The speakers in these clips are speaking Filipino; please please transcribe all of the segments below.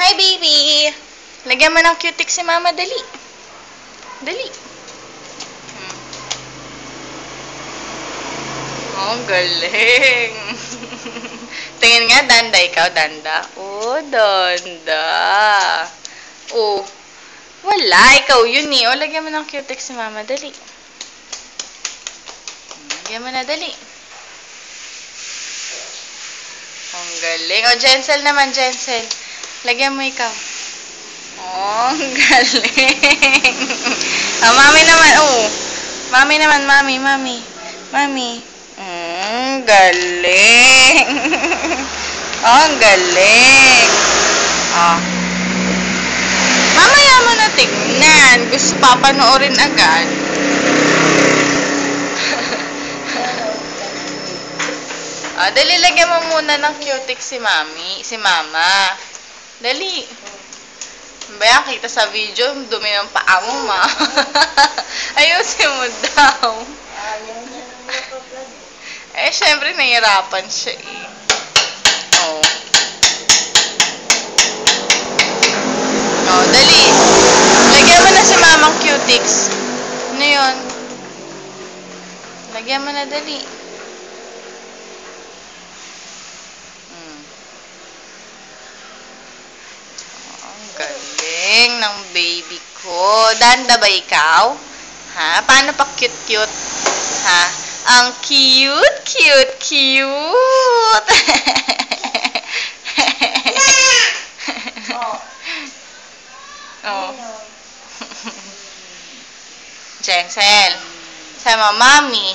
Hi, baby! Lagyan mo ng cutic si mama, dali. Dali. Oh, galing. Tingin nga, Danda. Ikaw, Danda. Oh, Danda. Oh. Wala. Ikaw yun eh. Oh, lagyan mo ng cutic si mama, dali. Lagyan mo na, dali. Ang galing. Oh, Jensel naman, Jensel. Lagyan mo ikaw. Oh, ang galing. Oh, mami naman. Oh. Mami naman, mami. Mami. Galing. Oh, ang galing. Oh. Mamaya mo na tignan. Gusto papanoorin agad. Oh, dali, lagyan mo muna ng cutic si mama. Dali. Baya, kita sa video, dumi ng paa mo, ma. Ayusin mo daw. Eh, syempre, nahihirapan siya eh. Oh. Oh, dali. Lagyan mo na si mamang cutics. Ano yun? Lagyan mo na, dali. Ang galing ng baby ko. Danda ba ikaw? Ha? Paano pa cute-cute? Ha? Ang cute. Oh. Jensel. Sama mami.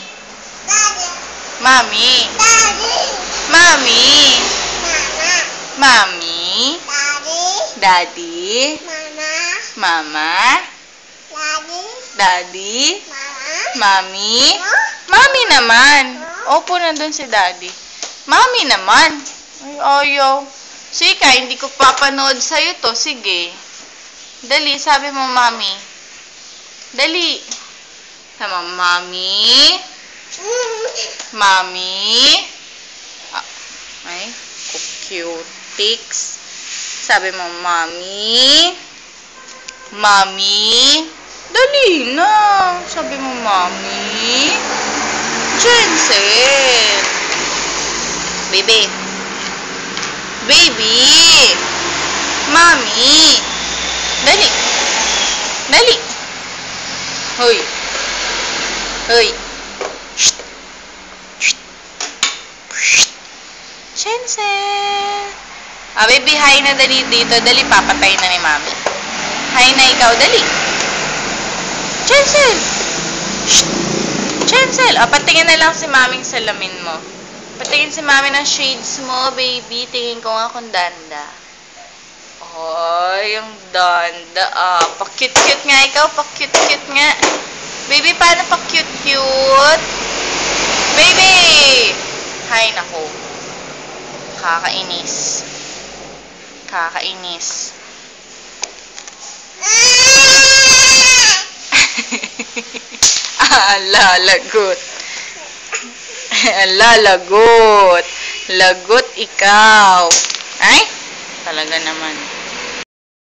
Mami. Mami. Mami. Daddy. Mama. Daddy. Mami. Mami naman. Opo, nandun si Daddy. Mami naman. Ay, ayaw. Sika, hindi ko papanood sa'yo to. Sige. Dali, sabi mo, Mami. Dali. Sama, Mami. Mami. Ay, cutics. Sabi mo, Mami. Mami. Dali na. Sabi mo, Mami. Jensel. Baby. Mami. Dali. Dali. Hoy. Jensel. Ah, baby, hi na dali dito. Dali, papatay na ni Mami. Hi na ikaw, dali. Jensel. Jensel. Ah, patingin na lang si Maming salamin mo. Patingin si Mami ng shades mo, baby. Tingin ko nga kung Danda. Ay, yung Danda. Ah, pa-cute-cute nga ikaw. Pa-cute-cute nga. Baby, paano pa-cute-cute? Baby! Hay, nako. Kakainis. Lagot. Lagot ikaw. Ay, talaga naman.